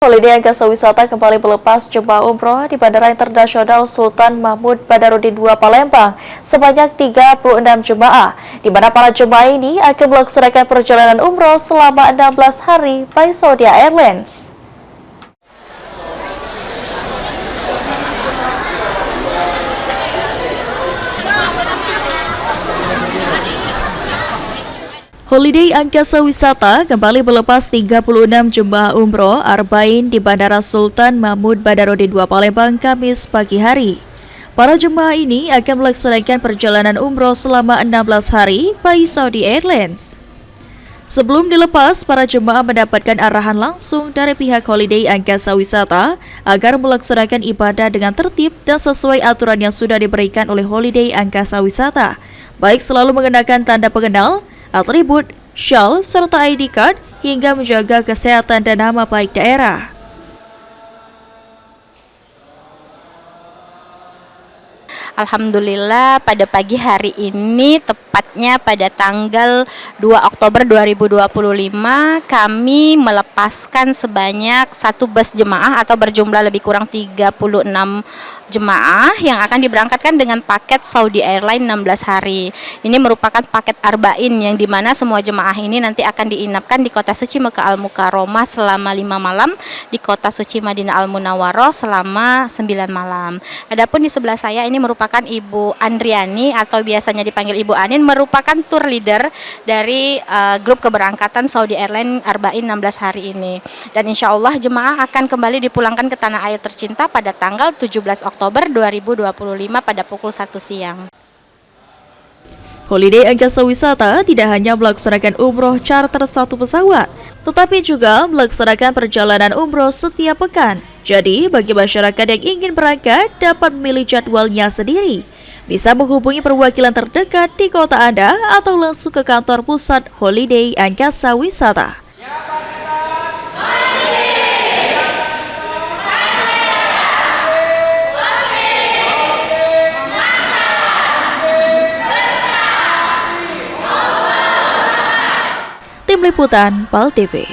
Holiday Angkasa Wisata kembali melepas jemaah umroh di Bandara Internasional Sultan Mahmud Badarudin II Palembang sebanyak 36 jemaah, di mana para jemaah ini akan melaksanakan perjalanan umroh selama 16 hari by Saudi Airlines. Holiday Angkasa Wisata kembali melepas 36 jemaah umroh Arba'in di Bandara Sultan Mahmud Badarudin II Palembang Kamis pagi hari. Para jemaah ini akan melaksanakan perjalanan umroh selama 16 hari by Saudi Airlines. Sebelum dilepas, para jemaah mendapatkan arahan langsung dari pihak Holiday Angkasa Wisata agar melaksanakan ibadah dengan tertib dan sesuai aturan yang sudah diberikan oleh Holiday Angkasa Wisata, baik selalu mengenakan tanda pengenal, atribut, syal, serta ID card hingga menjaga kesehatan dan nama baik daerah. Alhamdulillah pada pagi hari ini, tepatnya pada tanggal 2 Oktober 2025, kami melepaskan sebanyak 1 bus jemaah atau berjumlah lebih kurang 36 jemaah yang akan diberangkatkan dengan paket Saudi Airlines 16 hari. Ini merupakan paket Arba'in yang dimana semua jemaah ini nanti akan diinapkan di kota suci Mekah Al-Mukarramah selama 5 malam, di kota suci Madinah Al-Munawwarah selama 9 malam. Adapun di sebelah saya ini merupakan Ibu Andriani atau biasanya dipanggil Ibu Anin, merupakan tour leader dari grup keberangkatan Saudi Airlines Arba'in 16 hari ini. Dan insya Allah jemaah akan kembali dipulangkan ke tanah air tercinta pada tanggal 17 Oktober 2025 pada pukul 1 siang. Holiday Angkasa Wisata tidak hanya melaksanakan umroh charter 1 pesawat, tetapi juga melaksanakan perjalanan umroh setiap pekan. Jadi, bagi masyarakat yang ingin berangkat dapat memilih jadwalnya sendiri. Bisa menghubungi perwakilan terdekat di kota Anda atau langsung ke kantor pusat Holiday Angkasa Wisata. Tim Liputan PAL TV.